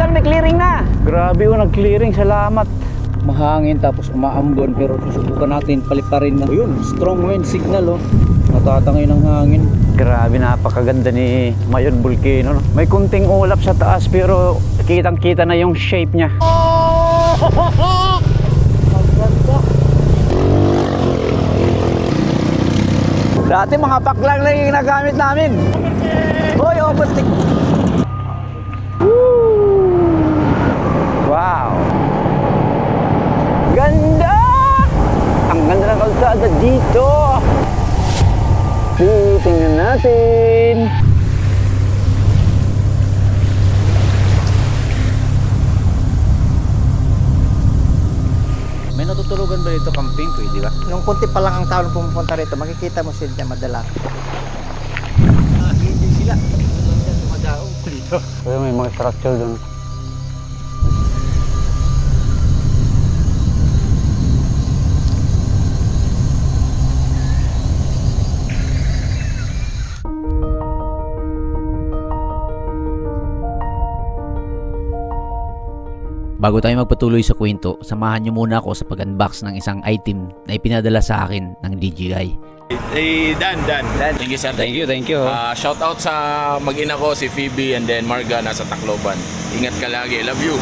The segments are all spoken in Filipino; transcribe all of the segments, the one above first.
Ayan, may clearing na. Grabe oh, nag-clearing. Salamat. Mahangin tapos umaambon, pero susubukan natin paliparin ng yun, strong wind signal oh. Natatangay ng hangin. Grabe, napakaganda ni Mayon Volcano no? May kunting ulap sa taas pero kitang kita na yung shape niya. Dati mga paklang lang yung ginagamit namin. Hoy, overtake. Wow. Ganda! Ang ganda ng kalsada dito. Tingnan natin. May natutulugan ba dito camping? Pwede ba? Nung kunti pa lang ang tao na pumupunta rito, makikita mo sila madala. Hindi sila. Dumadaong dito. Pero may mga structure doon. Bago tayo magpatuloy sa kwento, samahan niyo muna ako sa pag-unbox ng isang item na ipinadala sa akin ng DJI. Dan. Thank you, sir. Thank you. Shout out sa mag-ina ko, si Phoebe and then Marga nasa Tacloban. Ingat ka lagi. Love you.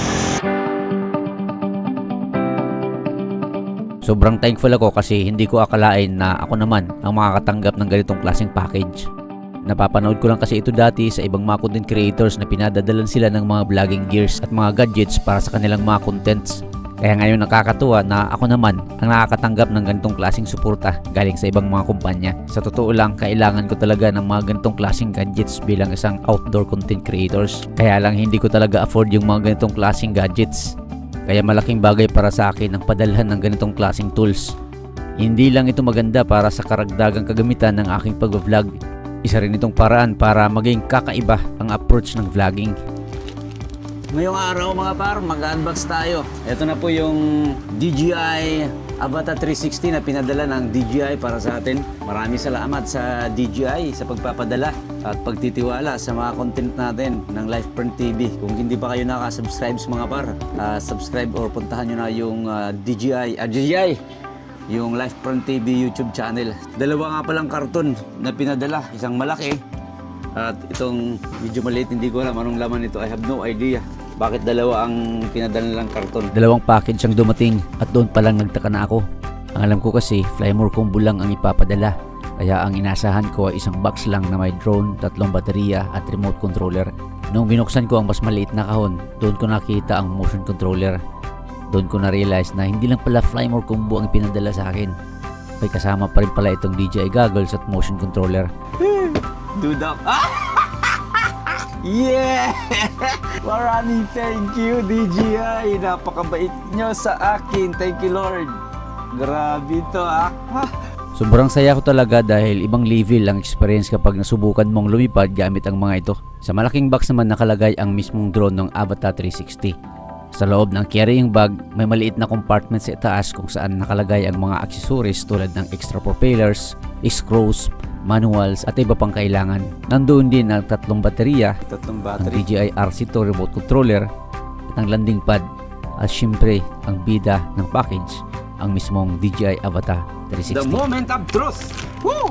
Sobrang thankful ako kasi hindi ko akalain na ako naman ang makakatanggap ng ganitong klaseng package. Napapanood ko lang kasi ito dati sa ibang mga content creators na pinadadalan sila ng mga vlogging gears at mga gadgets para sa kanilang mga contents. Kaya ngayon nakakatuwa na ako naman ang nakakatanggap ng ganitong klaseng suporta galing sa ibang mga kumpanya. Sa totoo lang, kailangan ko talaga ng mga ganitong klaseng gadgets bilang isang outdoor content creators. Kaya lang hindi ko talaga afford yung mga ganitong klaseng gadgets. Kaya malaking bagay para sa akin ang padalhan ng ganitong klaseng tools. Hindi lang ito maganda para sa karagdagang kagamitan ng aking pag-vlog. Isa rin itong paraan para maging kakaiba ang approach ng vlogging. Ngayong araw mga par, mag-unbox tayo. Ito na po yung DJI Avata 360 na pinadala ng DJI para sa atin. Maraming salamat sa DJI sa pagpapadala at pagtitiwala sa mga content natin ng LifePrint TV. Kung hindi pa kayo nakasubscribe mga par, subscribe or puntahan nyo na yung DJI yung LifePrint TV YouTube channel. Dalawa nga palang karton na pinadala, isang malaki at itong medyo maliit, hindi ko alam anong laman nito. I have no idea bakit dalawa ang pinadala nilang karton. Dalawang package ang dumating at doon pa lang nagtaka na ako. Ang alam ko kasi Flymore combo lang ang ipapadala. Kaya ang inasahan ko ay isang box lang na may drone, 3 baterya at remote controller. Nung binuksan ko ang mas maliit na kahon, doon ko nakita ang motion controller. Doon ko na-realize na hindi lang pala Flymore combo ang pinadala sa akin. May kasama pa rin pala itong DJI goggles at motion controller. Dudak. Yeah! Maraming thank you DJI. Napakabait nyo sa akin. Thank you Lord. Grabe to Sobrang saya ko talaga dahil ibang level ang experience kapag nasubukan mong lumipad gamit ang mga ito. Sa malaking box naman nakalagay ang mismong drone ng Avata 360. Sa loob ng carrying bag, may maliit na compartment sa itaas kung saan nakalagay ang mga accessories tulad ng extra propellers, screws, manuals at iba pang kailangan. Nandoon din ang 3 baterya, ang DJI RC2 remote controller at ang landing pad at syempre ang bida ng package, ang mismong DJI Avata 360. The moment of truth! Woo!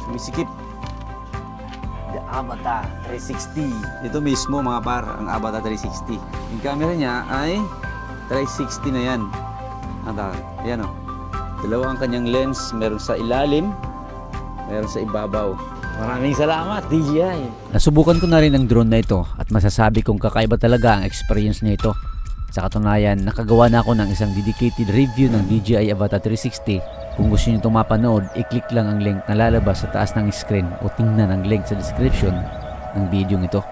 Sumisikip. The Avata 360. Ito mismo mga par, ang Avata 360. Yung camera niya ay 360 na yan. Ayan o. Dalawa ang kanyang lens. Meron sa ilalim, meron sa ibabaw. Maraming salamat DJI. Nasubukan ko na rin ang drone na ito at masasabi kong kakaiba talaga ang experience nito. Sa katunayan, nakagawa na ako ng isang dedicated review ng DJI Avata 360. Kung gusto nyo itong mapanood, i-click lang ang link na lalabas sa taas ng screen o tingnan ang link sa description ng video ito.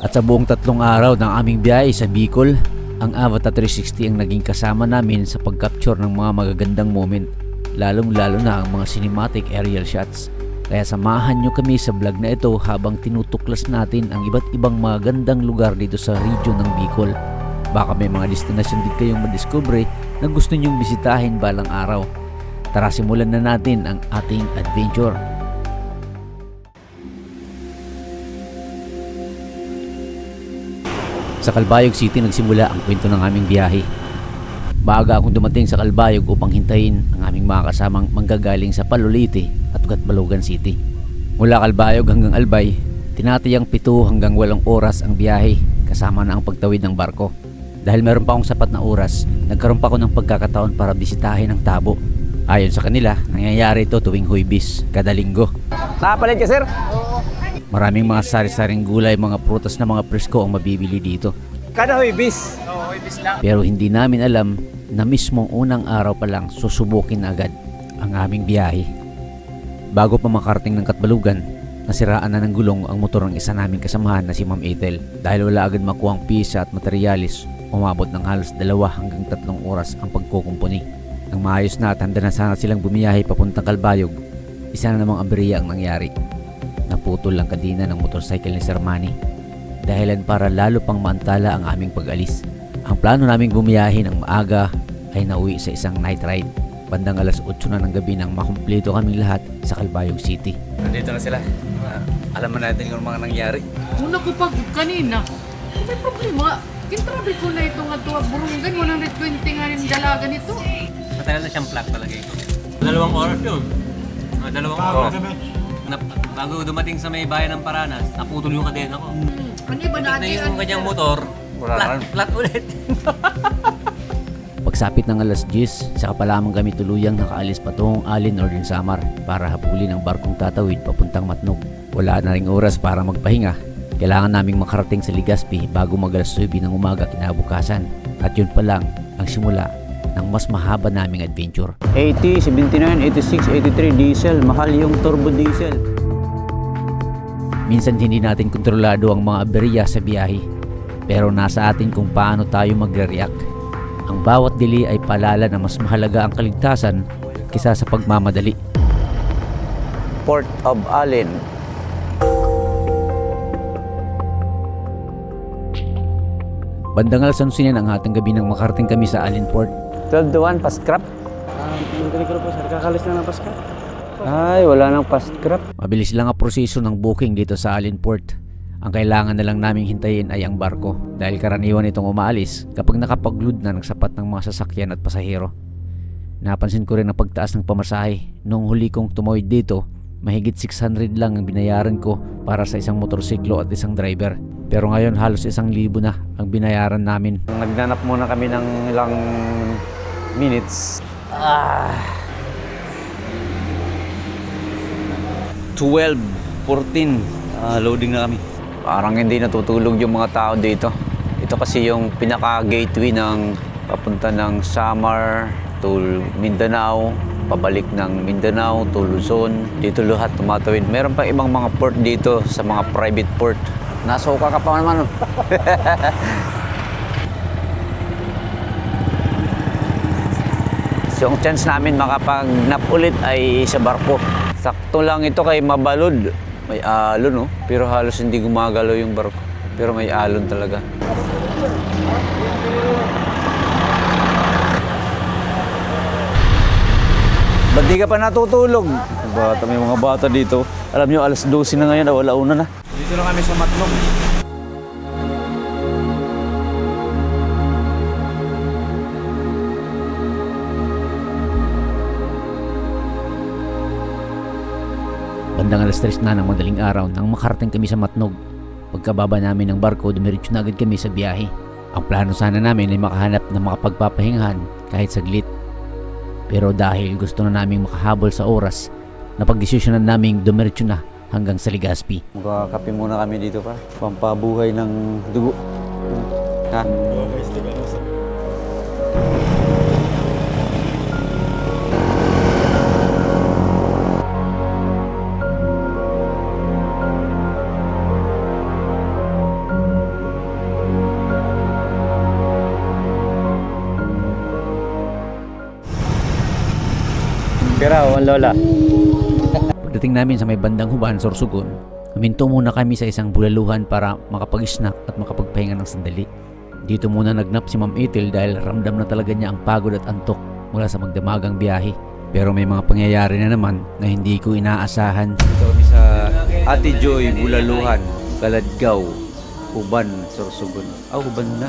At sa buong 3 araw ng aming biyahe sa Bicol, ang Avata 360 ang naging kasama namin sa pag-capture ng mga magagandang moment, lalong-lalo na ang mga cinematic aerial shots. Kaya samahan nyo kami sa vlog na ito habang tinutuklas natin ang iba't ibang magandang lugar dito sa region ng Bicol. Baka may mga destinasyon din kayong madiskubre na gusto nyong bisitahin balang araw. Tara, simulan na natin ang ating adventure. Sa Calbayog City nagsimula ang kwento ng aming biyahe. Maaga akong dumating sa Calbayog upang hintayin ang aming mga kasamang manggagaling sa Palolite at Gatbalogan City. Mula Calbayog hanggang Albay, tinatayang 7 hanggang 8 oras ang biyahe kasama na ang pagtawid ng barko. Dahil meron pa akong sapat na oras, nagkaroon pa ako ng pagkakataon para bisitahin ang Tabo. Ayon sa kanila, nangyayari ito tuwing Huwebes, kada linggo. Nakapalit ka, sir? Maraming mga sari-saring gulay, mga prutas na mga presko ang mabibili dito. Kada Huwebes. Pero hindi namin alam na mismong unang araw pa lang susubukin agad ang aming biyahe. Bago pa makarating ng Katbalugan, nasiraan na ng gulong ang motor ng isa naming kasamahan na si Ma'am Ethel. Dahil wala agad makuha ang pisa at materialis, umabot ng halos 2 hanggang 3 oras ang pagkukumpuni. Nang maayos na at handa na sana silang bumiyahe papuntang Calbayog, isa na namang aberya ang nangyari. Naputol ang kadina ng motorcycle ni Sir Manny. Dahilan para lalo pang maantala ang aming pag-alis. Ang plano naming bumiyahe ng maaga ay nauwi sa isang night ride. Bandang alas 8 na ng gabi nang makumpleto kaming lahat sa Calbayog City. Nandito na sila. Alam mo natin kung mga nangyari. Una ko pag kanina, may problema. Kintrabi ko na ito nga tuwa burungan, 120 nga rin dalaga nito. Matagal na siyang plug talaga ito. 2 oras yun. 2 oras. Bago dumating sa may bayan ng Paranas, naputol yung kadena ko. Ano ba Nakita natin? yung kanyang motor, flat ulit. Pagsapit ng alas 10, saka pa lamang kami tuluyang nakaalis patungong Alin, Northern Samar para habulin ang barkong tatawid papuntang Matnog. Wala na ring oras para magpahinga. Kailangan naming makarating sa Legazpi bago mag-alas 9 ng umaga kinabukasan. At yun pa lang ang simula ng mas mahaba naming adventure. 80, 79, 86, 83 diesel. Mahal yung turbo diesel. Minsan hindi natin kontrolado ang mga aberya sa biyahe, pero nasa atin kung paano tayo magre-react. Ang bawat dili ay paalala na mas mahalaga ang kaligtasan kaysa sa pagmamadali. Port of Alin. Bandang alas 11 ang hatang gabi nang makarating kami sa Alin Port. 12 to 1, pa-scrap. Hindi ko po, sir. Kakalis na ng Paska. Ay, wala nang pa-scrap. Mabilis lang ang proseso ng booking dito sa Alin Port. Ang kailangan na lang naming hintayin ay ang barko dahil karaniwan itong umaalis kapag nakapag-load na ng sapat ng mga sasakyan at pasahero. Napansin ko rin ang pagtaas ng pamasahe. Noong huli kong tumawid dito, mahigit 600 lang ang binayaran ko para sa isang motorsiklo at isang driver. Pero ngayon halos 1,000 na ang binayaran namin. Nagnanap muna kami ng ilang minutes. 12, 14. Loading na kami. Parang hindi natutulog yung mga tao dito. Ito kasi yung pinaka-gateway ng papunta ng Samar to Mindanao, pabalik ng Mindanao to Luzon. Dito lahat tumatawid. Meron pa ibang mga port dito sa mga private port. Nasuka ka pa naman. So, yung chance namin makapag-nap ulit ay sa barko. Sakto lang ito kay Mabalod. May alon, no? Pero halos hindi gumagalaw yung barko. Pero may alon talaga. Ba't di ka pa natutulog? May mga bata dito. Alam nyo, alas 12 na ngayon, wala una na. Dito lang kami sa Matnog. Bandang alas 3 na ng madaling araw nang makarating kami sa Matnog. Pagkababa namin ng barko, dumiretso na agad kami sa biyahe. Ang plano sana namin ay makahanap ng makapagpapahingahan kahit saglit. Pero dahil gusto na naming makahabol sa oras, napagdesisyonan naming dumiretso na hanggang sa Legazpi. Magkakape muna kami dito pa. Pampabuhay ng dugo. Ha? Pira, lola. Pagdating namin sa may bandang Huban, Sorsogon, huminto muna kami sa isang bulaluhan para makapag-snack at makapagpahinga ng sandali. Dito muna nagnap si Ma'am Ethel dahil ramdam na talaga niya ang pagod at antok mula sa magdamagang biyahe. Pero may mga pangyayari na naman na hindi ko inaasahan. Dito kami sa Ate Joy, Bulaluhan, Kaladgaw, Uban, Sorsogon. Uban na.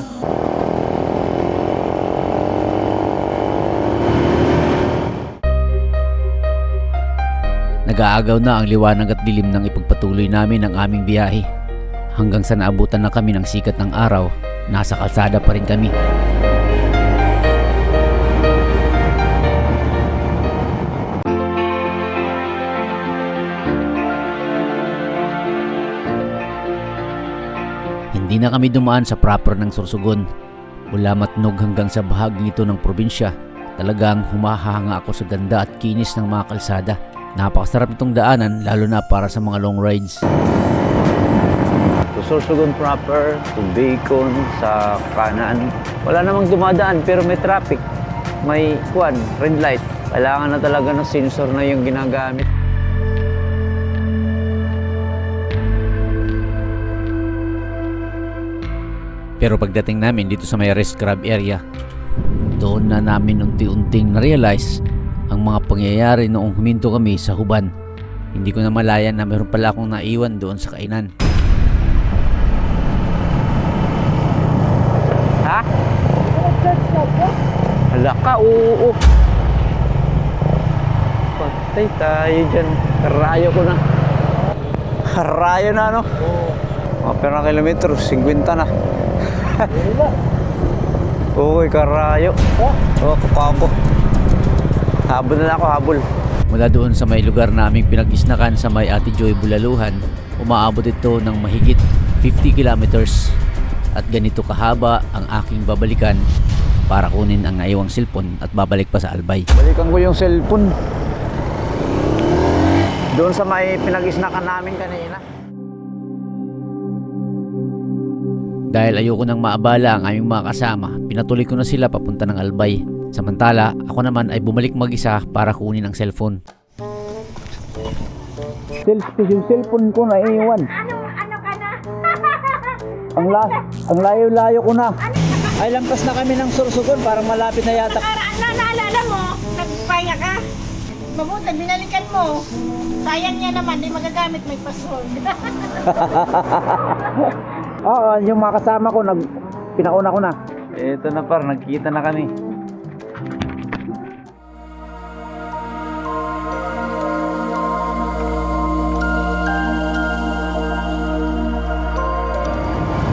Nag-aagaw na ang liwanag at dilim ng ipagpatuloy namin ang aming biyahe. Hanggang sa naabutan na kami ng sikat ng araw, nasa kalsada pa rin kami. Hindi na kami dumaan sa proper ng Sorsogon. Mula Matnog hanggang sa bahaging ito ng probinsya, talagang humahanga ako sa ganda at kinis ng mga kalsada. Napakasarap itong daanan lalo na para sa mga long rides. To Sorsogon proper, to Bacon, sa kanan. Wala namang dumadaan pero may traffic. May red light. Kailangan na talaga ng sensor na yung ginagamit. Pero pagdating namin dito sa may rest crab area, doon na namin unti-unting na-realize ang mga pangyayari noong huminto kami sa Huban. Hindi ko na malayan na meron pala akong naiwan doon sa kainan. Ha? Hala ka, oo. Patay tayo dyan. Karayo ko na. Karayo na, no? Mga perang kilometro, 50 na. Uy, karayo. Kako. Habol na ako, habol. Mula doon sa may lugar na aming pinag-isnakan sa may Ate Joy, Bulaluhan, umaabot ito ng mahigit 50 kilometers. At ganito kahaba ang aking babalikan para kunin ang naiwang cellphone at babalik pa sa Albay. Balikan ko yung cellphone. Doon sa may pinag-isnakan namin kanina. Dahil ayoko nang maabala ang aming mga kasama, pinatuloy ko na sila papunta ng Albay. Samantala, ako naman ay bumalik mag-isa para kunin ang cellphone. Yung cellphone ko na iwan. Ano ka na? Ang layo-layo ko na. Ay, lampas na kami ng Sorsogon para malapit na yata. Naalala mo, nagpahinga ka. Mabuti, binalikan mo. Sayang niya naman, di magagamit, may password. Oo, yung mga kasama ko, pinauna ko na. Ito na par, nagkita na kami.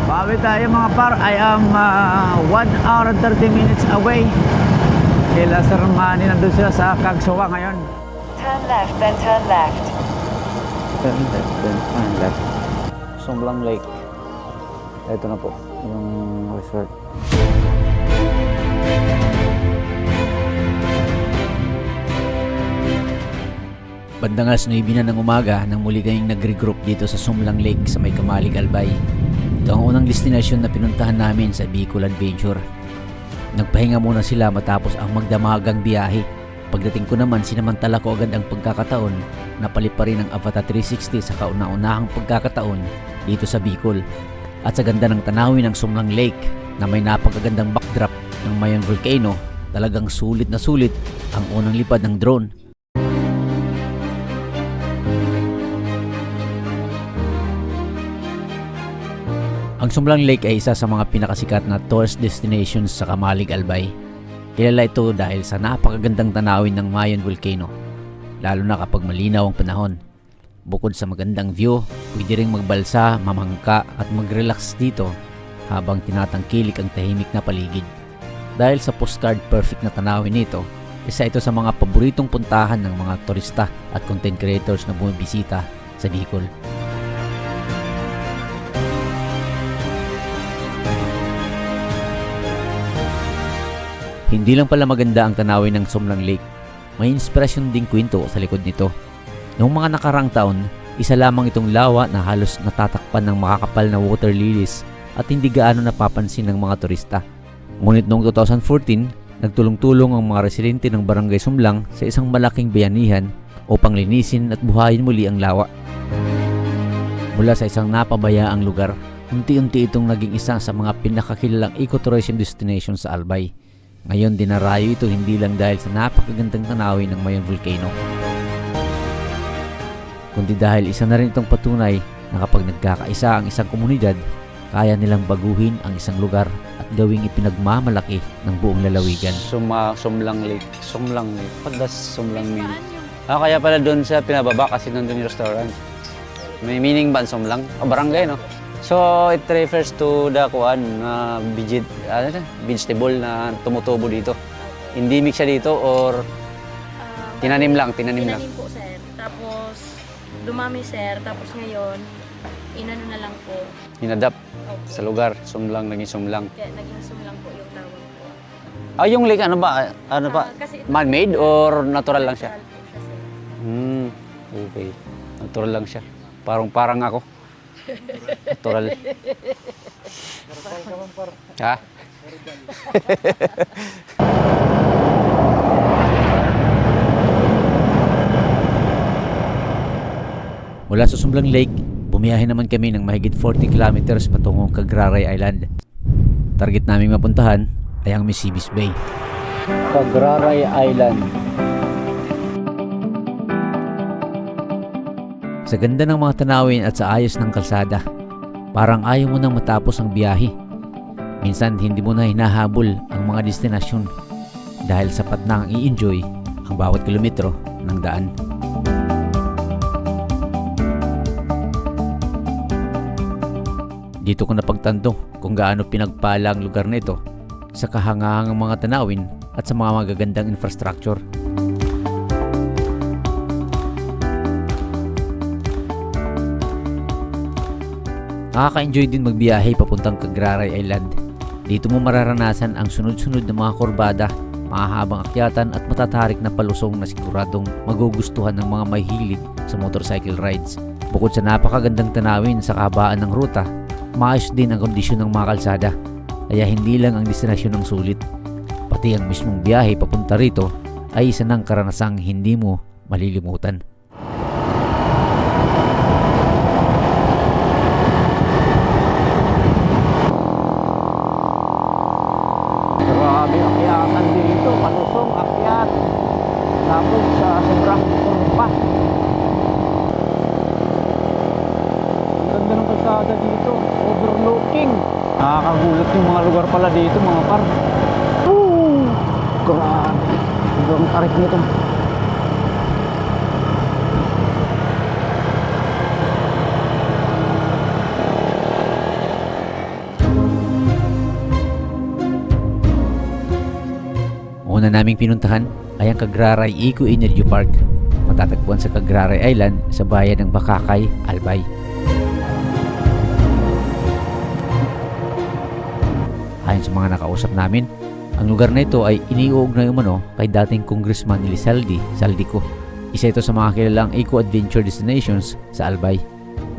Bawi tayo mga par, I am 1 hour and 30 minutes away. Kila Sir Manny, nandun sila sa Cagsawa ngayon. Turn left, then turn left. Turn left. Sumlang Lake. Ito na po, yung resort. Bandang alas 9 na ng umaga nang muli kaming nag-regroup dito sa Sumlang Lake sa may Kamalig, Albay. Ito ang unang destinasyon na pinuntahan namin sa Bicol Adventure. Nagpahinga muna sila matapos ang magdamagang biyahe. Pagdating ko naman, sinamantala ko agad ang pagkakataon na paliparin ang Avata 360 sa kauna-unahang pagkakataon dito sa Bicol. At sa ganda ng tanawin ng Sumlang Lake na may napakagandang backdrop ng Mayon Volcano, talagang sulit na sulit ang unang lipad ng drone. Ang Sumlang Lake ay isa sa mga pinakasikat na tourist destinations sa Kamalig, Albay. Kilala ito dahil sa napakagandang tanawin ng Mayon Volcano, lalo na kapag malinaw ang panahon. Bukod sa magandang view, pwede ring magbalsa, mamangka at mag-relax dito habang tinatangkilik ang tahimik na paligid. Dahil sa postcard perfect na tanawin nito, isa ito sa mga paboritong puntahan ng mga turista at content creators na bumibisita sa Bicol. Hindi lang pala maganda ang tanawin ng Sumlang Lake, may inspirasyon ding kwento sa likod nito. Noong mga nakarang taon, isa lamang itong lawa na halos natatakpan ng makakapal na water lilies at hindi gaano napapansin ng mga turista. Ngunit noong 2014, nagtulong-tulong ang mga residente ng Barangay Sumlang sa isang malaking bayanihan upang linisin at buhayin muli ang lawa. Mula sa isang napabayaang lugar, unti-unti itong naging isa sa mga pinakakilalang ecotourism destination sa Albay. Ngayon dinarayo ito hindi lang dahil sa napakagandang tanawin ng Mayon Volcano, kundi dahil isa na rin itong patunay na kapag nagkakaisa ang isang komunidad, kaya nilang baguhin ang isang lugar at gawing ipinagmamalaki ng buong lalawigan. Sumlang Lake. Sumlang Lake. What does Sumlang mean? Kaya pala doon sa pinababa kasi nandun yung restaurant. May meaning ba ang Sumlang? Barangay, no? So, it refers to the vegetable na tumutubo dito. Hindi mix siya dito or tinanim lang? Tinanim po, sir. Tapos, dumami, sir. Tapos ngayon, inano na lang po. Hinadap sa lugar. Sumlang, naging Sumlang. Kaya naging sumlang po yung tawag po. Yung lake, ano ba? Kasi ito, Man-made or natural lang siya? natural po siya, sir. Okay. Natural lang siya. Parang ako. Natural. Ha? Mula sa Sumlang Lake, bumiyahe naman kami ng mahigit 40 kilometers patungong Cagraray Island. Target naming mapuntahan ay ang Misibis Bay. Cagraray Island. Sa ganda ng mga tanawin at sa ayos ng kalsada, parang ayaw mo nang matapos ang biyahe. Minsan hindi mo na hinahabol ang mga destinasyon dahil sapat na ang i-enjoy ang bawat kilometro ng daan. Dito ko napagtanto kung gaano pinagpala ang lugar na ito sa kahangahangang mga tanawin at sa mga magagandang infrastructure. Nakaka-enjoy din magbiyahe papuntang Cagraray Island. Dito mo mararanasan ang sunod-sunod na mga kurbada, mahahabang akyatan at matatarik na palusong na siguradong magugustuhan ng mga mahilig sa motorcycle rides. Bukod sa napakagandang tanawin sa kahabaan ng ruta, maayos din ang kondisyon ng mga kalsada. Kaya hindi lang ang destinasyon ang sulit, pati ang mismong biyahe papunta rito ay isa ng karanasang hindi mo malilimutan. Grabe akyatan dito. Palusong akyat. Tapos sa sobrang kurba. Ang ganda ng kalsada dito. Overlooking. Nakakagulat yung mga lugar pala dito, mga par. Grabe. Sobrang tarik nito. Una naming pinuntahan ay ang Cagraray Eco Energy Park, matatagpuan sa Cagraray Island sa bayan ng Bakakay, Albay. Ayon sa mga nakausap namin, ang lugar na ito ay iniuugnay umano kay dating Congressman Elizalde Saldico. Isa ito sa mga kilalang eco-adventure destinations sa Albay.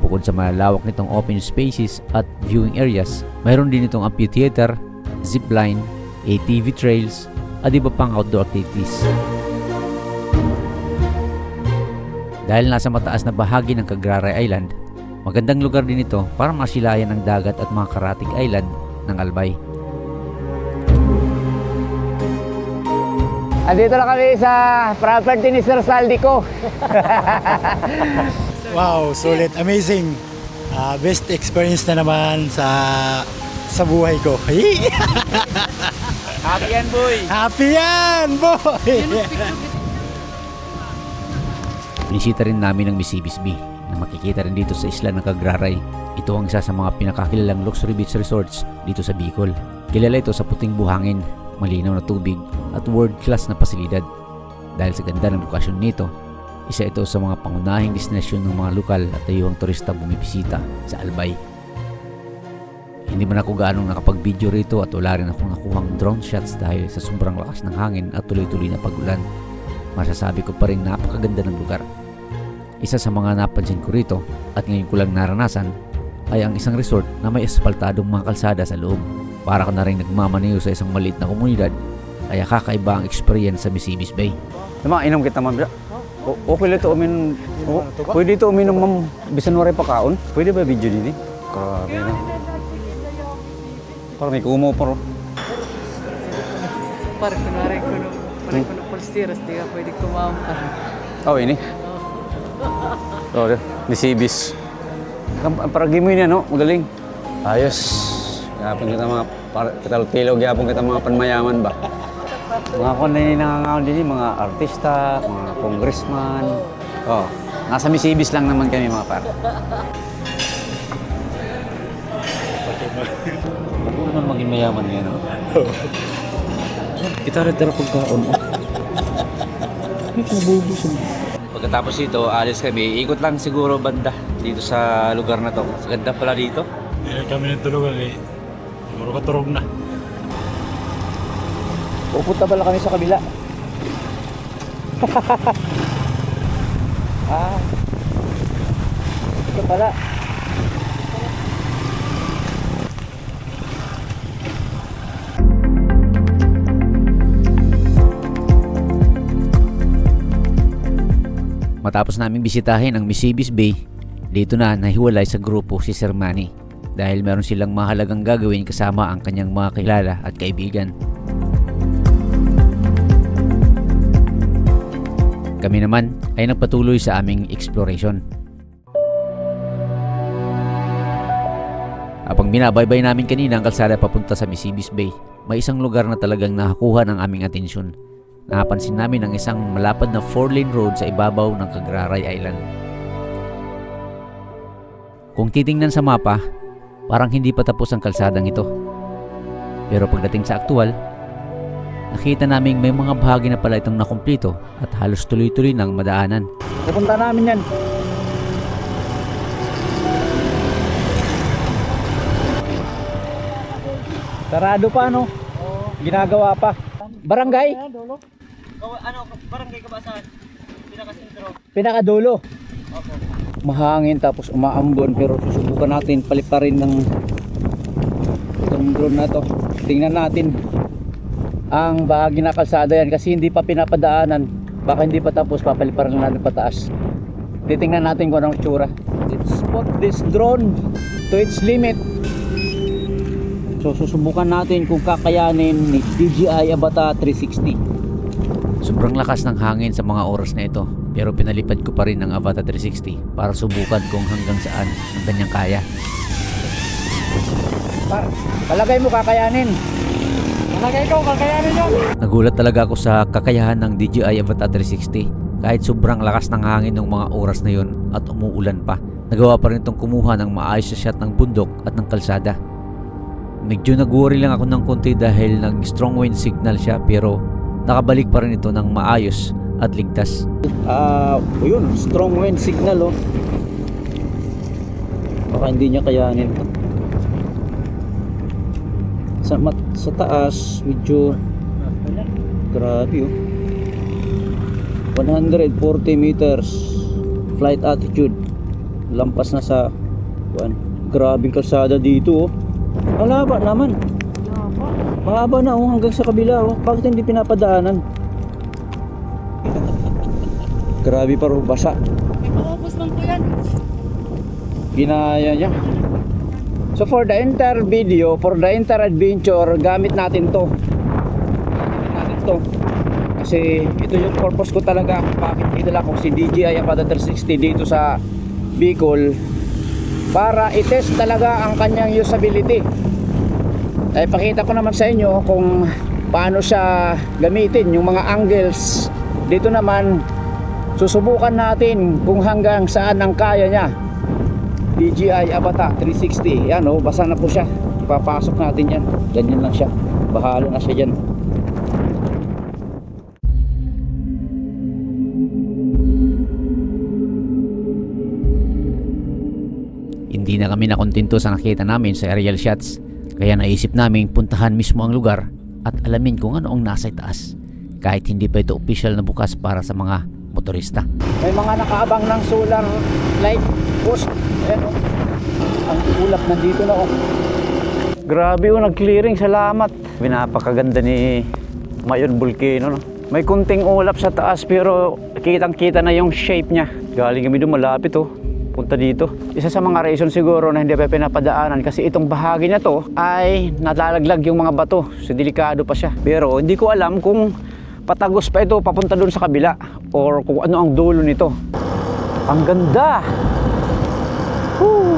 Bukod sa malalawak nitong open spaces at viewing areas, mayroon din itong amphitheater, zipline, ATV trails, at iba pang outdoor activities. Dahil nasa mataas na bahagi ng Cagraray Island, magandang lugar din ito para masilayan ang dagat at mga karatig island ng Albay. Andito na kami sa property ni Sir Saldico. Wow, sulit. Amazing. Best experience na naman sa buhay ko. Happy yan, boy! Happy yan, boy! Binisita rin namin ang Misibis Bay na makikita rin dito sa isla ng Cagraray. Ito ang isa sa mga pinakakilalang luxury beach resorts dito sa Bicol. Kilala ito sa puting buhangin, malinaw na tubig at world-class na pasilidad. Dahil sa ganda ng lokasyon nito, isa ito sa mga pangunahing destinasyon ng mga lokal at dayuhang turista bumibisita sa Albay. Hindi man ako gaanong nakapag-video rito at wala rin akong nakuhang drone shots dahil sa sobrang lakas ng hangin at tuloy-tuloy na pag-ulan. Masasabi ko pa rin napakaganda ng lugar. Isa sa mga napansin ko rito at ngayon ko lang naranasan ay ang isang resort na may asfaltadong mga kalsada sa loob. Para ka na rin nagmamaneho sa isang maliit na komunidad, kaya kakaiba ang experience sa Misibis Bay. Inom kita, ma'am. Okay lang ito uminom. Pwede ito uminom, ma'am. Bisan waray pa kaon. Pwede ba video din? Grabe na. Parang may kumupor. Parang kunwari ko no pulsiras, di ka pwede kumampa. Oh, ini. Oh, ni Sibis. Parang gimo yun, no? Magaling. Ayos. Yapon kita mga kitalog-tilog, yapon kita mga panmayaman ba? Mga kunin nangangaon din, mga artista, mga congressman. Oh, nasa Misibis lang naman kami mga par. Huwag naman maging mayaman ngayon, no? Kita rin pagkaon, oh. Pagkatapos ito, alis kami. Ikot lang siguro banda dito sa lugar na to. Ganda pala dito. Hindi kami nagtulugan eh. Siguro katurog na. Pupunta pala kami sa kabila. Ito pala. Matapos naming bisitahin ang Misibis Bay, dito na nahiwalay sa grupo si Sir Manny dahil meron silang mahalagang gagawin kasama ang kanyang mga kilala at kaibigan. Kami naman ay nagpatuloy sa aming exploration. Habang binabaybay namin kanina ang kalsada papunta sa Misibis Bay, may isang lugar na talagang nakakuha ng aming atensyon. Napansin namin ang isang malapad na 4-lane road sa ibabaw ng Cagraray Island. Kung titingnan sa mapa, parang hindi pa tapos ang kalsadang ito. Pero pagdating sa aktual, nakita naming may mga bahagi na pala itong nakumplito at halos tuloy-tuloy ng madaanan. Pupunta namin yan. Sarado pa, no? Ginagawa pa. Barangay? Barangay ka ba saan? Pinakasentro. Pinakadulo. Mahangin tapos umaambon pero susubukan natin paliparin ng itong drone na to. Tingnan natin ang bahagi na kalsada yan kasi hindi pa pinapadaanan. Baka hindi pa tapos, papaliparan natin pataas. Titingnan natin kung anong itsura. Let's spot this drone to its limit. So susubukan natin kung kakayanin ni DJI Avata 360. Sobrang lakas ng hangin sa mga oras na ito, pero pinalipad ko pa rin ang Avata 360 para subukan kung hanggang saan ang kanyang kaya. Palagay mo kakayanin. Palagay ko kakayanin yun. Nagulat talaga ako sa kakayahan ng DJI Avata 360 kahit sobrang lakas ng hangin ng mga oras na yon at umuulan pa. Nagawa pa rin itong kumuha ng maayos na shot ng bundok at ng kalsada. Medyo nag-worry lang ako ng konti dahil nag-strong wind signal siya pero nakabalik pa rin ito ng maayos at ligtas. Yun, strong wind signal, oh. Baka hindi niya kayanin. Sa taas, medyo grabe, oh. 140 meters flight altitude. Lampas na sa grabing kalsada dito, oh. Malaba naman. Mahaba na, oh, hanggang sa kabila, oh. Bakit hindi pinapadaanan? Grabe pa rin, basa. Maubos lang po yan. Ginaya niya. So for the entire video, for the entire adventure, gamit natin to. Kasi ito yung purpose ko talaga. Bakit idala ko si DJI Avata 360 dito sa Bicol, para i-test talaga ang kanyang usability. Ay pakita ko naman sa inyo kung paano siya gamitin, yung mga angles. Dito naman susubukan natin kung hanggang saan ang kaya niya. DJI Avata 360. Yan, oh, basa na po siya. Ipapasok natin yan. Ganyan lang siya. Bahala na siya dyan. Hindi na kami nakontento sa nakita namin sa aerial shots, kaya naisip naming puntahan mismo ang lugar at alamin kung ano ang nasa itaas, kahit hindi pa ito official na bukas para sa mga motorista. May mga nakaabang ng solar light post. Ayan, oh. Ang ulap nandito na, oh. Grabe, oh, nag-clearing. Salamat. Pinapakaganda ni Mayon Volcano, no? May kunting ulap sa taas pero kitang-kita na yung shape niya. Galing kami doon malapit, oh. punta dito. Isa sa mga reason siguro na hindi pa pinapadaanan kasi itong bahagi na to ay nalalaglag yung mga bato. So delikado pa siya. Pero hindi ko alam kung patagos pa ito papunta doon sa kabila or kung ano ang dulo nito. Ang ganda! Woo!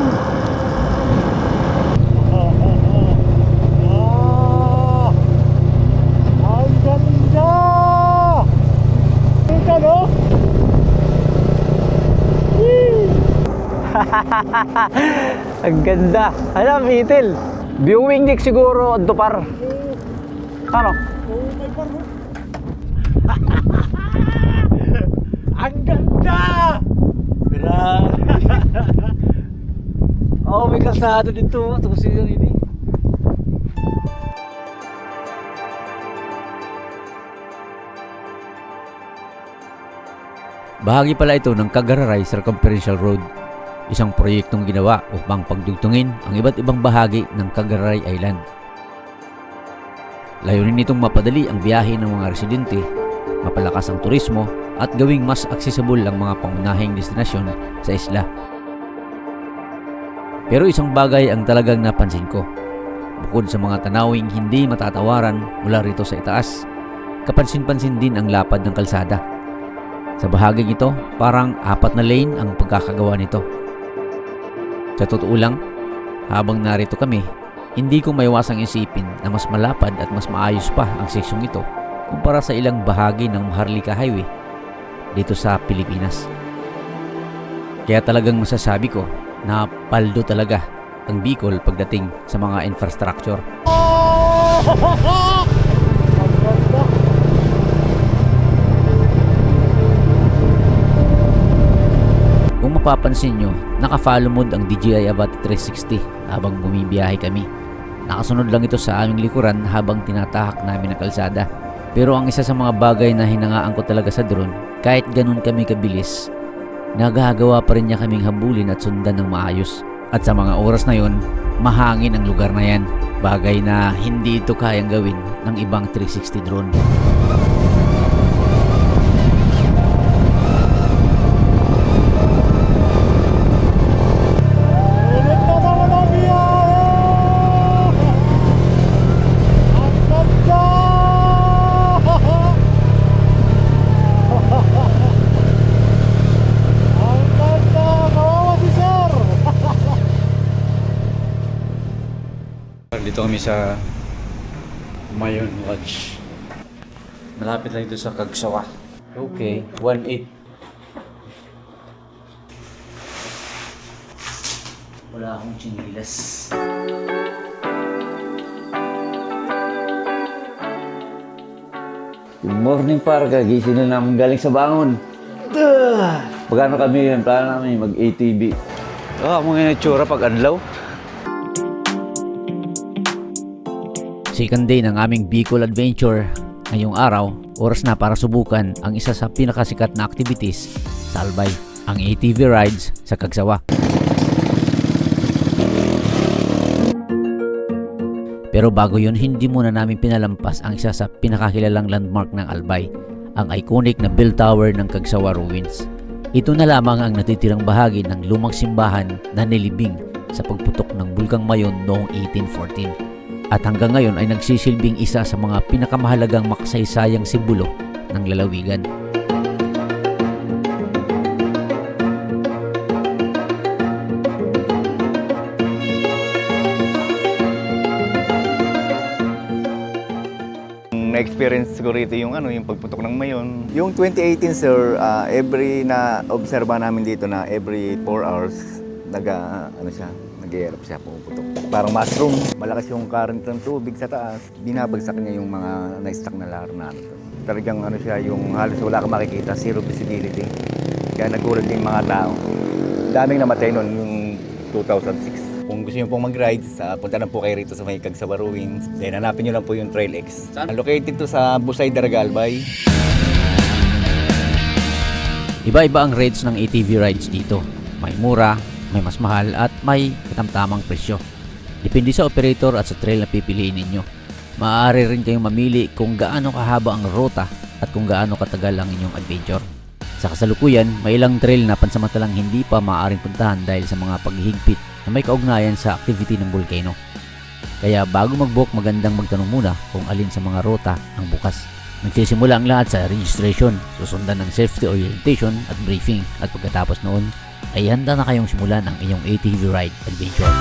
Ang ganda! Ito, no? Ang ganda! Alam, itil! Viewing deck siguro, Dupar. Ano? Ang ganda! Grabe! Oh, may kalsada dito. Tapos yun ini. Bahagi pala ito ng Cagararay Circumferential Road, isang proyektong ginawa upang pagdugtungin ang iba't ibang bahagi ng Cagararay Island. Layunin nitong mapadali ang biyahe ng mga residente, mapalakas ang turismo at gawing mas accessible ang mga pangunahing destinasyon sa isla. Pero isang bagay ang talagang napansin ko. Bukod sa mga tanawing hindi matatawaran mula rito sa itaas, kapansin-pansin din ang lapad ng kalsada. Sa bahaging ito, parang 4 na lane ang pagkakagawa nito. Sa totoo lang, habang narito kami, hindi ko maiwasang isipin na mas malapad at mas maayos pa ang seksyong ito kumpara sa ilang bahagi ng Maharlika Highway dito sa Pilipinas. Kaya talagang masasabi ko na paldo talaga ang Bicol pagdating sa mga infrastructure. Kung mapapansin nyo, naka-follow mode ang DJI Avata 360 habang bumibiyahe kami. Nakasunod lang ito sa aming likuran habang tinatahak namin ang kalsada. Pero ang isa sa mga bagay na hinangaan ko talaga sa drone, kahit ganun kami kabilis, nagagawa pa rin niya kaming habulin at sundan ng maayos. At sa mga oras na yon, mahangin ang lugar na yan. Bagay na hindi ito kayang gawin ng ibang 360 drone. Ulit na naman ang biyahe! Ang ganda! Ang ganda! Kawawa si Sir! Dito kami sa Mayon Lodge. Malapit lang ito sa Kagsawa. Okay, 1.8. Wala akong chinilas. Good morning, par. Kagising na namin galing sa bangon. Pagano kami yun, plano namin mag-ATV. Ako ngayon itsura pag anlaw. Second day ng aming Bicol Adventure. Ngayong araw, oras na para subukan ang isa sa pinakasikat na activities sa Albay, ang ATV rides sa Kagsawa. Pero bago yun, hindi muna namin pinalampas ang isa sa pinakakilalang landmark ng Albay, ang iconic na bell tower ng Kagsawa Ruins. Ito na lamang ang natitirang bahagi ng lumang simbahan na nilibing sa pagputok ng Bulkang Mayon noong 1814. At hanggang ngayon ay nagsisilbing isa sa mga pinakamahalagang makasaysayang simbolo ng lalawigan. Na-experience ko rito yung yung pagputok ng Mayon. Yung 2018 sir, every na obserba namin dito na every 4 hours nag-i-erupt siya, pumuputok. Parang mushroom, malakas yung current ng tubig sa taas. Binabagsak niya yung mga na-stuck na larna. Talagang siya, yung halos wala kang makikita, zero visibility. Kaya nagulat yung mga tao. Daming namatay noon yung 2006. Kung gusto niyo pong mag-ride, punta na po kayo rito sa may Kagsawa Ruins. Then hanapin niyo lang po yung Trail X. Located to sa Busay, Daragalbay. Iba-iba ang rates ng ATV rides dito. May mura, may mas mahal at may katamtamang presyo. Depende sa operator at sa trail na pipiliin ninyo. Maaari rin kayong mamili kung gaano kahaba ang ruta at kung gaano katagal ang inyong adventure. Sa kasalukuyan, may ilang trail na pansamantalang hindi pa maaaring puntahan dahil sa mga paghihigpit na may kaugnayan sa activity ng volcano. Kaya bago mag-book, magandang magtanong muna kung alin sa mga ruta ang bukas. Nagsisimula ang lahat sa registration, susundan ng safety orientation at briefing, at pagkatapos noon ay handa na kayong simulan ang inyong ATV ride adventure.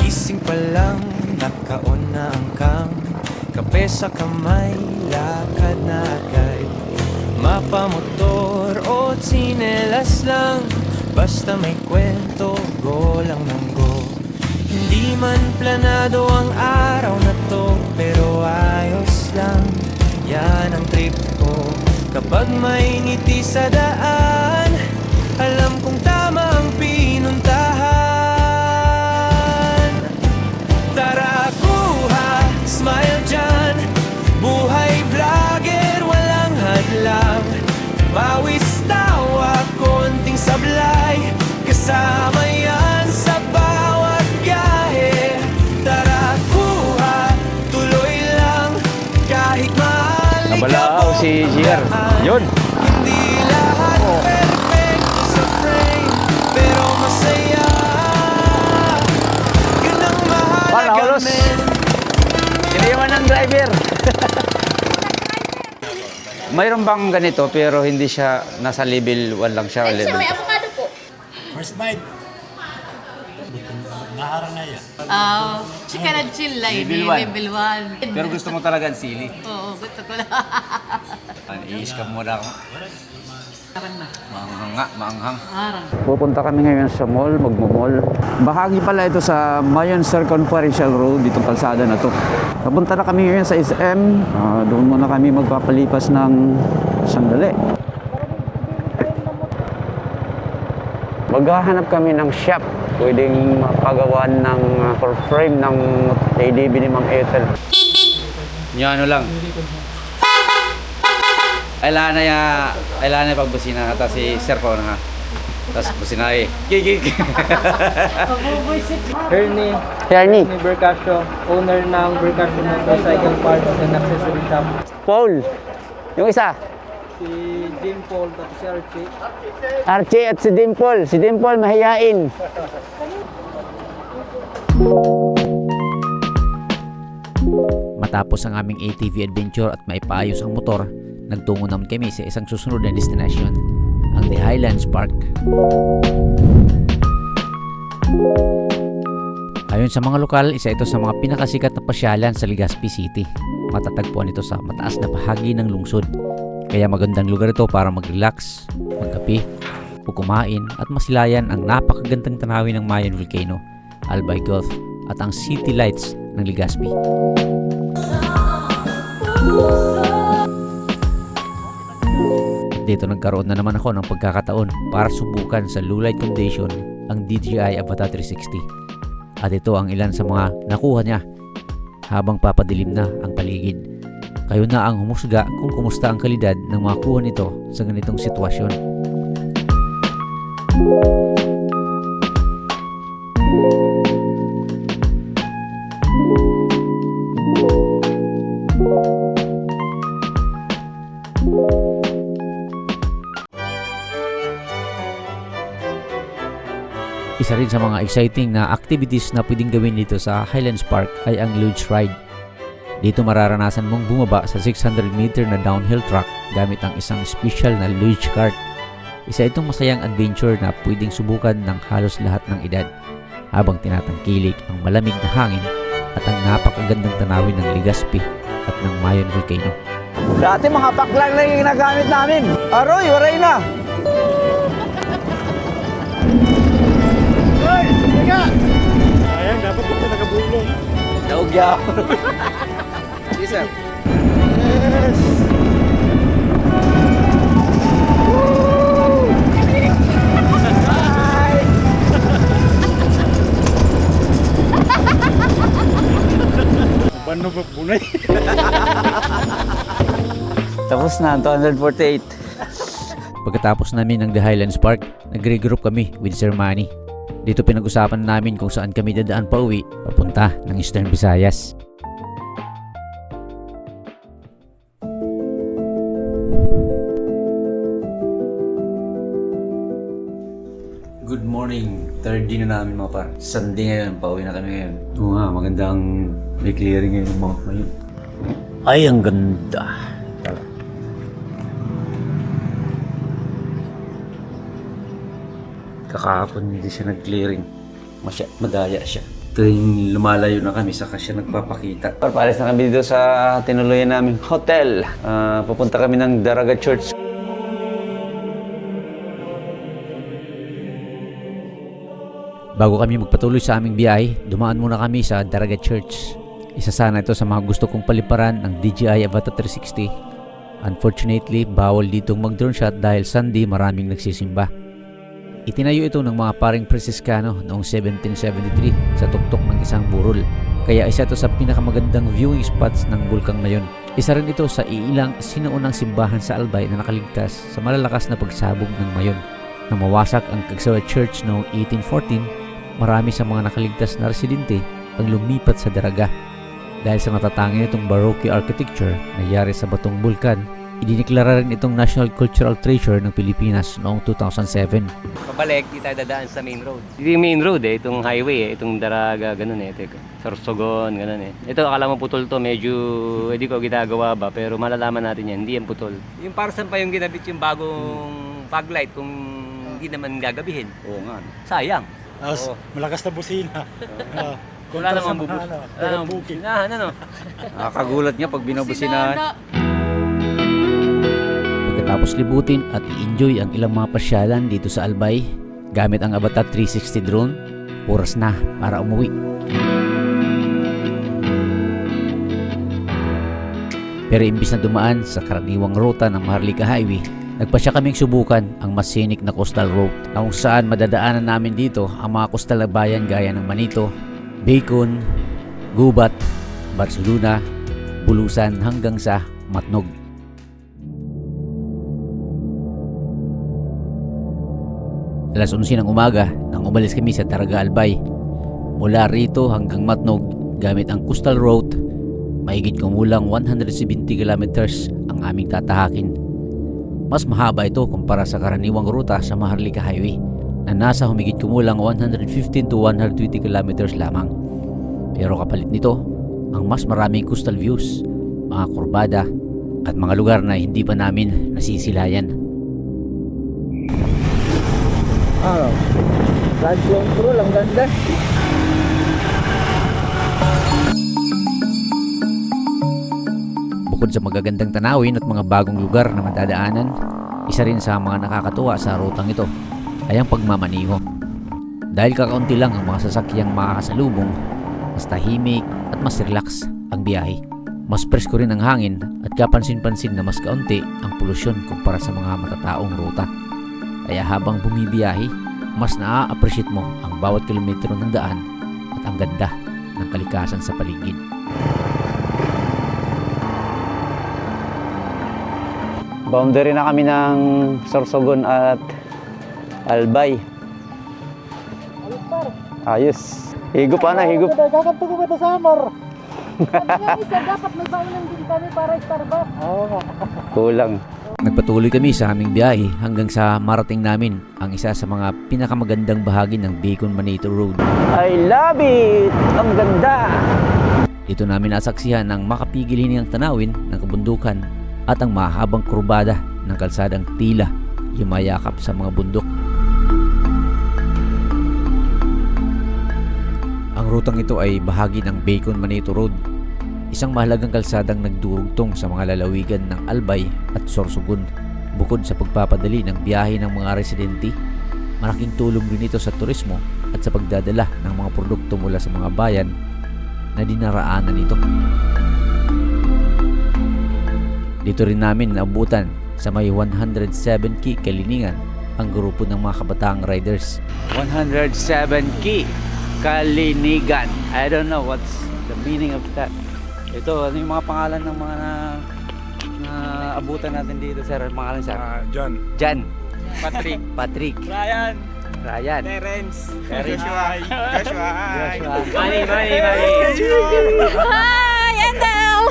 Gising pa lang, nakaon na ang kang kape sa kamay, lakad na agad. Mapamotor o tsinelas lang, basta may kwento, go lang ng go. Hindi man planado ang araw na to, pero ayos lang, yan ang trip ko. Kapag may ngiti sa daan, alam kong tama ang pinuntahan. Tara kuha, smile dyan, buhay vlogger, walang hadlang. Pawis tawa, konting sablay, kasama yan sa bawat biyahe. Tara kuha, tuloy lang, kahit mahal Nabalaaw si JR. Yun. Hindi lahat perfecto sa frame, pero masaya. Yun ang mahalaga, Ulos. men. Iniwan ng driver. Mayroon bang ganito pero hindi siya nasa level 1 lang siya? Ay, Level may avocado po. First bite. Naharang na yan. Chicken and chill lang, Level one. level 1. Pero gusto mo talaga ang sili. Oo, gusto ko lang. Iis ka muna ako. Maanghang nga, maanghang. Arang. Pupunta kami ngayon sa mall, magmo-mall. Bahagi pala ito sa Mayon Circumferential Road, ditong kalsada na to. Papunta na kami ngayon sa SM. Doon muna kami magpapalipas ng sandali. Maghahanap kami ng shop. Pwedeng mapagawan ng for frame ng ADB ni Ma'am Ethel. Yan ano lang. Kailangan na pagbusina ata si Sir ko na nga. Tapos busina eh. Kikik. Hernie Bercasio, owner ng Bercasio Motorcycle Parts and Accessory Shop. Paul. Yung isa. Si Jim Paul, tapos si Archie. Archie at si Dimple. Si Dimple mahiyain. Matapos ang aming ATV adventure at maipaayos ang motor, nagtungo naman kami sa isang susunod na destination, ang The Highlands Park. Ayon sa mga lokal, isa ito sa mga pinakasikat na pasyalan sa Legazpi City. Matatagpuan ito sa mataas na bahagi ng lungsod. Kaya magandang lugar ito para mag-relax, magkape, o kumain at masilayan ang napakagandang tanawin ng Mayon Volcano, Albay Gulf at ang city lights ng Legazpi. Dito nagkaroon na naman ako ng pagkakataon para subukan sa low light condition ang DJI Avata 360. At ito ang ilan sa mga nakuha niya habang papadilim na ang paligid. Kayo na ang humusga kung kumusta ang kalidad ng mga kuha nito sa ganitong sitwasyon. Isa rin sa mga exciting na activities na pwedeng gawin dito sa Highlands Park ay ang luge ride. Dito mararanasan mong bumaba sa 600 meter na downhill track gamit ang isang special na luge cart. Isa itong masayang adventure na pwedeng subukan ng halos lahat ng edad habang tinatangkilik ang malamig na hangin at ang napakagandang tanawin ng Legazpi at ng Mayon Volcano. Dati mga paklang lang yung ginagamit namin. Aroy, waray na. Ayan, dapat ito nakabulong. Naugya. Yes, sir. Yes! Paano ba bunay? Tapos na, 248. Pagkatapos namin ng The Highlands Park, nag-regroup kami with Sir Manny. Dito pinag-usapan namin kung saan kami dadaan pa uwi papunta ng Eastern Visayas. na namin mga par. Sunday ngayon, pauwi na kami ngayon. Oo nga, magandang may clearing ngayon ng Mount Mayon. Ay, ang ganda. Kakahapon hindi siya nag-clearing. Madaya siya. Ito yung lumalayo na kami, saka siya nagpapakita. Papalis na kami dito sa tinuluyan namin hotel. Pupunta kami ng Daraga Church. Bago kami magpatuloy sa aming biyahe, dumaan muna kami sa Daraga Church. Isa sana ito sa mga gusto kong paliparan ng DJI Avata 360. Unfortunately, bawal ditong mag-drone shot dahil Sunday maraming nagsisimba. Itinayo ito ng mga paring Franciscano noong 1773 sa tuktok ng isang burol. Kaya isa ito sa pinakamagandang viewing spots ng bulkang Mayon. Isa rin ito sa iilang sinuunang simbahan sa Albay na nakaligtas sa malalakas na pagsabog ng Mayon. Nang mawasak ang Cagsawa Church noong 1814, marami sa mga nakaligtas na residente ang lumipat sa Daraga. Dahil sa natatangin itong Baroque architecture na yari sa batong bulkan, idineklara rin itong National Cultural Treasure ng Pilipinas noong 2007. Pabalik, di tayo dadaan sa main road. Hindi yung main road itong highway itong Daraga, ganun ito, Sorsogon, ganun Ito, akala mo putol to, medyo hindi ko ginagawa ba, pero malalaman natin yan, hindi yan putol. Yung para saan pa yung ginabit yung bagong fog light kung hindi naman gagabihin. Oo nga. Sayang. Tapos, malakas na busina. Wala namang bubus. Wala namang bukinahan, ano? Nakakagulat nga pag binubusinahan. Pagkatapos libutin at i-enjoy ang ilang mga pasyalan dito sa Albay, gamit ang Avata 360 drone, oras na para umuwi. Pero imbis na dumaan sa karaniwang ruta ng Maharlika Highway, nagpasya kaming subukan ang mas scenic na coastal route na kung saan madadaanan namin dito ang mga coastal na bayan gaya ng Manito, Bacon, Gubat, Barcelona, Bulusan hanggang sa Matnog. Alas 11 ng umaga nang umalis kami sa Daraga Albay. Mula rito hanggang Matnog gamit ang coastal route, mahigit kumulang 170 kilometers ang aming tatahakin. Mas mahaba ito kumpara sa karaniwang ruta sa Maharlika Highway na nasa humigit kumulang 115 to 120 kilometers lamang. Pero kapalit nito, ang mas maraming coastal views, mga kurbada at mga lugar na hindi pa namin nasisilayan. Flag control, ang ganda. Bukod sa magagandang tanawin at mga bagong lugar na madadaanan, isa rin sa mga nakakatuwa sa rutang ito ay ang pagmamaniho. Dahil kakaunti lang ang mga sasakyang makakasalubong, mas tahimik at mas relax ang biyahe. Mas presko rin ang hangin at kapansin-pansin na mas kaunti ang polusyon kumpara sa mga matataong ruta. Kaya habang bumibiyahe, mas naa-appreciate mo ang bawat kilometro ng daan at ang ganda ng kalikasan sa paligid. Boundary na kami ng Sorsogon at Albay. Ayos. Higop na, higop. Kakanto ko ba ito sa Amor? Yung isa, dapat may baunan din kami para Starbucks. Oo nga. Kulang. Nagpatuloy kami sa aming biyahe hanggang sa marating namin ang isa sa mga pinakamagandang bahagi ng Bacon Manito Road. I love it! Ang ganda! Dito namin nasaksihan ang makapigil hinihang tanawin ng kabundukan at ang mahabang kurbada ng kalsadang tila yumayakap sa mga bundok. Ang rutang ito ay bahagi ng Bacon Manito Road, isang mahalagang kalsadang nagdurugtong sa mga lalawigan ng Albay at Sorsogon. Bukod sa pagpapadali ng biyahe ng mga residente, malaking tulong rin ito sa turismo at sa pagdadala ng mga produkto mula sa mga bayan na dinaraanan nito. Dito rin namin naabutan sa may 107K Kaliningan ang grupo ng mga kabataang riders. 107K Kalinigan. I don't know what's the meaning of that. Ito, ano yung mga pangalan ng mga na abutan natin dito, sir? Pangalan, sir? John. Jan. Patrick. Patrick. Ryan. Ryan. Terence. Joshua. Manny. Hi, Endel!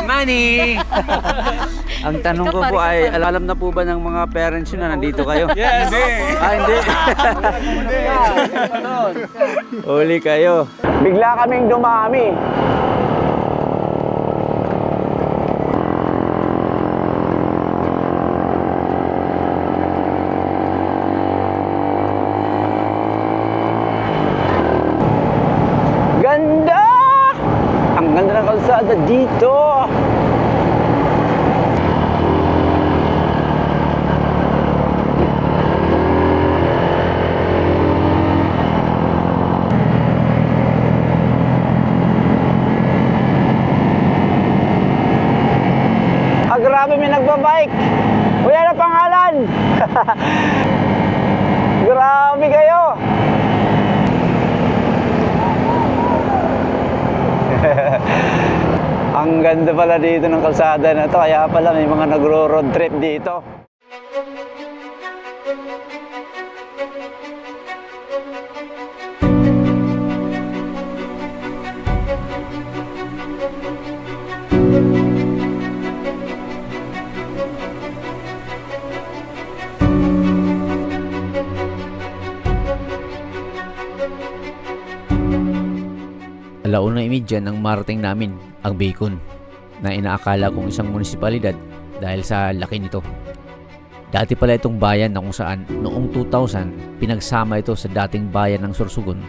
Money! Ang tanong ko po ay, alam na po ba ng mga parents nyo na nandito kayo? Yes! Hindi. Uli kayo. Bigla kaming dumami. Ganda! Ang ganda ng kalsada dito. Grabe, may nagbabike. Uy, ano pangalan? Grabe kayo. Ang ganda pala dito ng kalsada na to. Kaya pala may mga nagro-road trip dito. Alauna imidya nang marating namin ang Bacon na inaakala kong isang munisipalidad dahil sa laki nito. Dati pala itong bayan na kung saan noong 2000 pinagsama ito sa dating bayan ng Sorsogon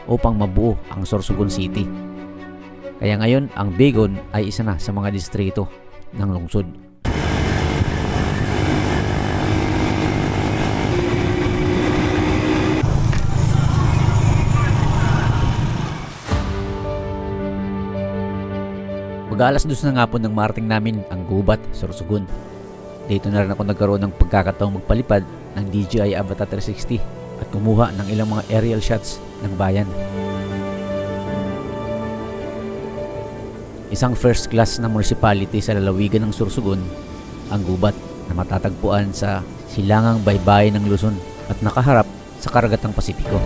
upang mabuo ang Sorsogon City. Kaya ngayon ang Bacon ay isa na sa mga distrito ng lungsod. Mag-alas 2 na nga po nang marating namin ang Gubat, Sorsogon. Dito na rin ako nagkaroon ng pagkakataong magpalipad ng DJI Avata 360 at kumuha ng ilang mga aerial shots ng bayan. Isang first class na municipality sa lalawigan ng Sorsogon, ang Gubat, na matatagpuan sa silangang baybayin ng Luzon at nakaharap sa karagatang Pasipiko.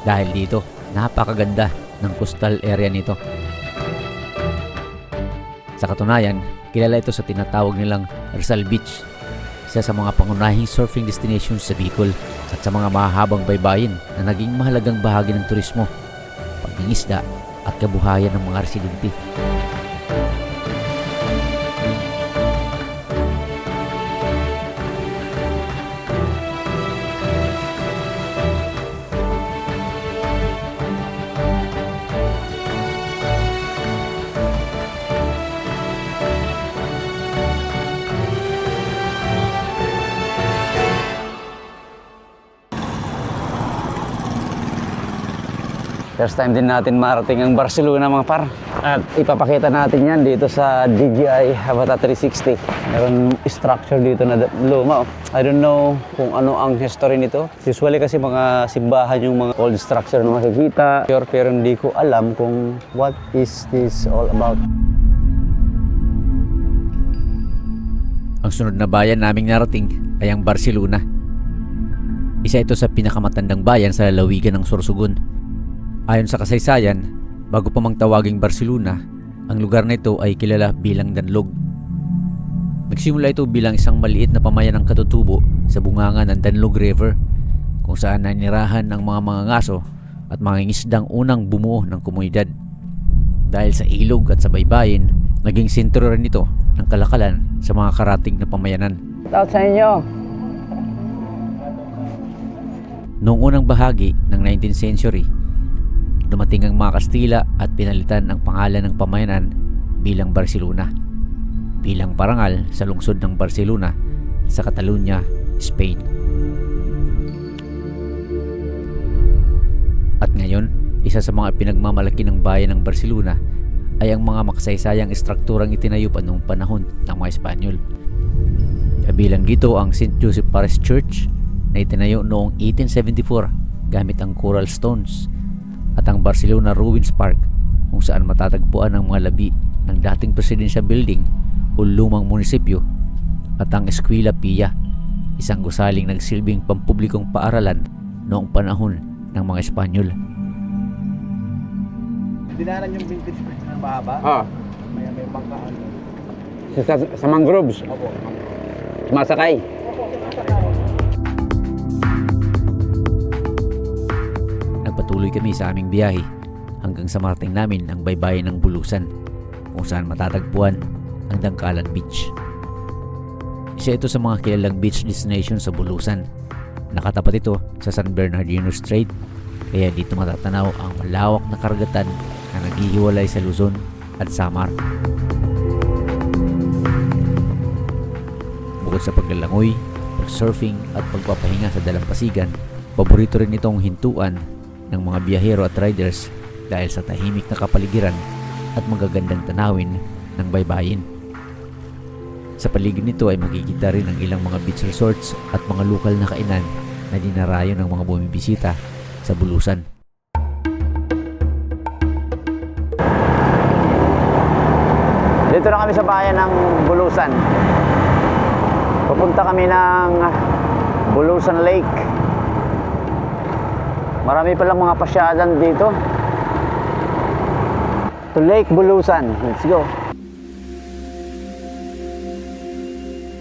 Dahil dito, napakaganda ng coastal area nito. Sa katunayan, kilala ito sa tinatawag nilang Rizal Beach, isa sa mga pangunahing surfing destinations sa Bicol at sa mga mahahabang baybayin na naging mahalagang bahagi ng turismo, pangingisda at kabuhayan ng mga residente. First time din natin marating ang Barcelona mga par. At ipapakita natin yan dito sa DJI Avata 360. Meron structure dito na luma. I don't know kung ano ang history nito. Usually kasi mga simbahan yung mga old structure na makikita. Pero hindi ko alam kung what is this all about. Ang sunod na bayan naming narating ay ang Barcelona. Isa ito sa pinakamatandang bayan sa lalawigan ng Sorsogon. Ayon sa kasaysayan, bago pa mang tawaging Barcelona, ang lugar na ito ay kilala bilang Danlog. Nagsimula ito bilang isang maliit na pamayanang katutubo sa bunganga ng Danlog River, kung saan nanirahan ang mga mangangaso at mangingisdang unang bumuo ng komunidad. Dahil sa ilog at sa baybayin, naging sentro rin ito ng kalakalan sa mga karatig na pamayanan. Shout sa inyo! Noong unang bahagi ng 19th century, dumating ang mga Kastila at pinalitan ang pangalan ng pamayanan bilang Barcelona, bilang parangal sa lungsod ng Barcelona sa Catalunya, Spain. At ngayon, isa sa mga pinagmamalaki ng bayan ng Barcelona ay ang mga makasaysayang estrukturang itinayo pa noong panahon ng mga Espanyol. Kabilang dito ang St. Joseph Parish Church na itinayo noong 1874 gamit ang coral stones, at ang Barcelona Ruins Park kung saan matatagpuan ang mga labi ng dating Presidential Building o lumang munisipyo, at ang Escuela Pia, isang gusaling nagsilbing pampublikong paaralan noong panahon ng mga Espanyol. Dinanan yung vintage bridge na mahaba. May bangkaan. Sa mangroves. Opo. Sumasakay. Nagpatuloy kami sa aming biyahe hanggang sa marating namin ang baybayin ng Bulusan, kung saan matatagpuan ang Dangkalan Beach. Isa ito sa mga kilalang beach destination sa Bulusan. Nakatapat ito sa San Bernardino Strait, kaya dito matatanaw ang malawak na karagatan na naghihiwalay sa Luzon at Samar. Bukod sa paglalangoy, pag-surfing at pagpapahinga sa dalampasigan, paborito rin itong hintuan ng mga biyahero at riders dahil sa tahimik na kapaligiran at magagandang tanawin ng baybayin. Sa paligid nito ay makikita rin ang ilang mga beach resorts at mga lokal na kainan na dinarayo ng mga bumibisita sa Bulusan. Dito na kami sa bayan ng Bulusan. Pupunta kami ng Bulusan Lake. Marami palang mga pasyadan dito. To Lake Bulusan. Let's go.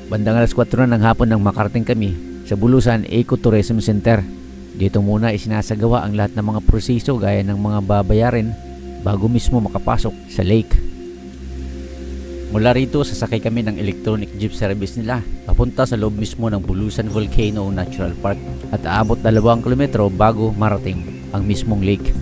Bandang alas 4 na ng hapon nang makarating kami sa Bulusan Ecotourism Center. Dito muna isinasagawa ang lahat ng mga proseso gaya ng mga babayarin bago mismo makapasok sa lake. Mula rito sasakay kami ng electronic jeep service nila papunta sa loob mismo ng Bulusan Volcano Natural Park at aabot 2 kilometro bago marating ang mismong lake.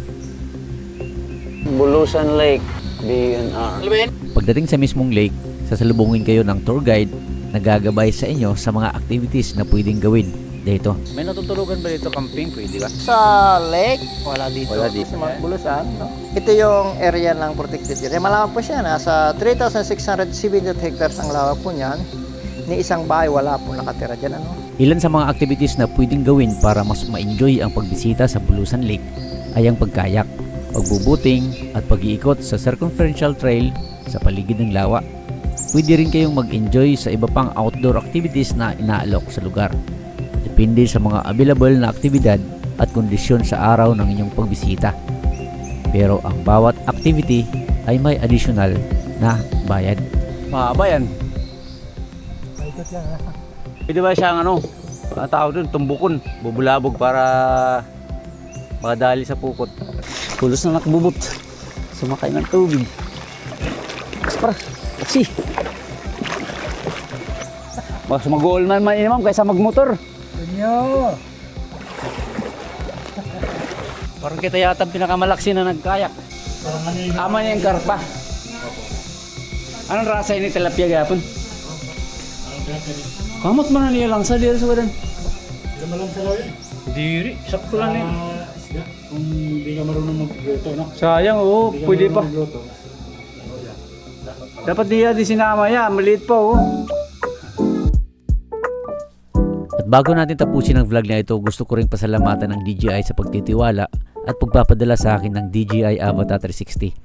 Bulusan Lake, BNR. Pagdating sa mismong lake, sasalubungin kayo ng tour guide na gagabay sa inyo sa mga activities na pwedeng gawin dito. May natutulugan ba dito camping? Pwede ba? Sa lake, wala dito. Wala dito. Sa mga Bulusan, no? Ito yung area ng protected area. Malawak po siya. Nasa 3,670 hectares ang lawak po niyan. Ni isang bahay, wala po nakatira dyan. Ano? Ilan sa mga activities na pwedeng gawin para mas ma-enjoy ang pagbisita sa Bulusan Lake ay ang pagkayak, pagbubuting at pag-iikot sa circumferential trail sa paligid ng lawa. Pwede rin kayong mag-enjoy sa iba pang outdoor activities na inaalok sa lugar. Depende sa mga available na aktibidad at kondisyon sa araw ng inyong pagbisita. Pero ang bawat activity ay may additional na bayad. Mahaba yan. Pwede ba siyang ano? Ang tawag doon, tumbukon. Bubulabog para makadali sa pukot. Pulos na nakbubot. Sumakay ng tubig. Aspar. Taksi. Mas mag-goal man ma'am kaysa magmotor. Inyo! Parang kita yata pinakamalaksi na nagkayak. Ama niya yung karpa. Anong rasa ini tilapia gapon? Kamot man na niya lang sa diri sa wadan. Hindi mo lang sa lawin. Diri, sakto lang eh. Kung hindi ka marunong magluto, no? Sayang, oo, pwede pa. Dapat di sinama yan, maliit pa, oh. At bago natin tapusin ang vlog na ito, gusto ko rin pasalamatan ng DJI sa pagtitiwala at pagpapadala sa akin ng DJI Avata 360.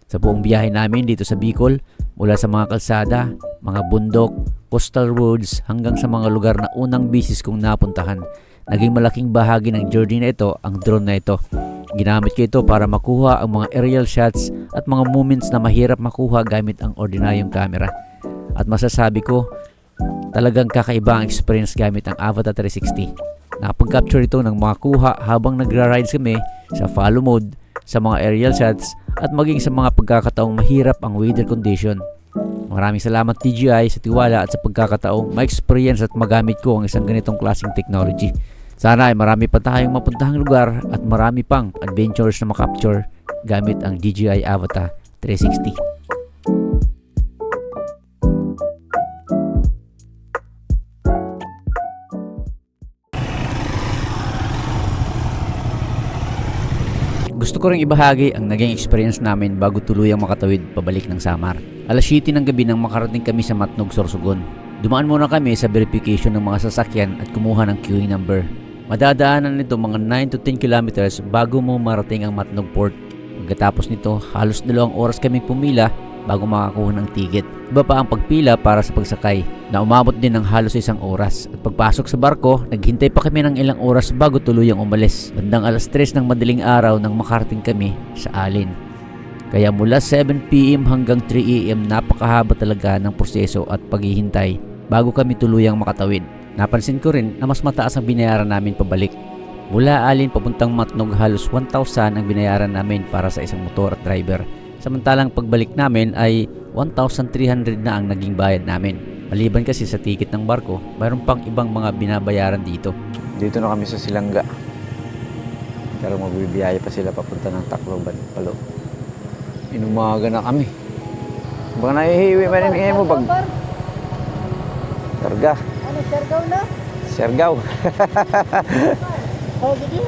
Sa buong biyahe namin dito sa Bicol, mula sa mga kalsada, mga bundok, coastal roads hanggang sa mga lugar na unang bisis kong napuntahan, naging malaking bahagi ng journey na ito ang drone na ito. Ginamit ko ito para makuha ang mga aerial shots at mga moments na mahirap makuha gamit ang ordinaryong camera. At masasabi ko, talagang kakaiba ang experience gamit ang Avata 360. Nakapag-capture ito ng mga kuha habang nagra-rides kami sa follow mode, sa mga aerial shots at maging sa mga pagkakataong mahirap ang weather condition. Maraming salamat DJI sa tiwala at sa pagkakataong ma-experience at magamit ko ang isang ganitong klaseng technology. Sana ay marami pa tayong mapuntahang lugar at marami pang adventures na makapture gamit ang DJI Avata 360. Gusto ko ring ibahagi ang naging experience namin bago tuluyang makatawid pabalik ng Samar. Alas 7 ng gabi nang makarating kami sa Matnog, Sorsogon. Dumaan muna kami sa verification ng mga sasakyan at kumuha ng queuing number. Madadaanan nito mga 9 to 10 kilometers bago mo marating ang Matnog Port. Pagkatapos nito, halos 2 oras kaming pumila bago makakuha ng ticket. Iba pa ang pagpila para sa pagsakay na umabot din ng halos 1 oras. At pagpasok sa barko, naghintay pa kami ng ilang oras bago tuluyang umalis. Bandang alas 3 ng madaling araw nang makarating kami sa Alin. Kaya mula 7 PM hanggang 3 AM napakahaba talaga ng proseso at paghihintay bago kami tuluyang makatawid. Napansin ko rin na mas mataas ang binayaran namin pabalik. Mula Alin papuntang Matnog halos 1,000 ang binayaran namin para sa isang motor at driver. Samantalang pagbalik namin ay 1,300 na ang naging bayad namin. Maliban kasi sa ticket ng barko, mayroon pang ibang mga binabayaran dito. Dito na kami sa Silangga. Pero magbibiyaya pa sila papunta ng Tacloban, Palo. Inumaga na kami. Baka nahihiwi man yung mo pag... Karga. Ano, Sergaw na? Sergaw. Oh, gini.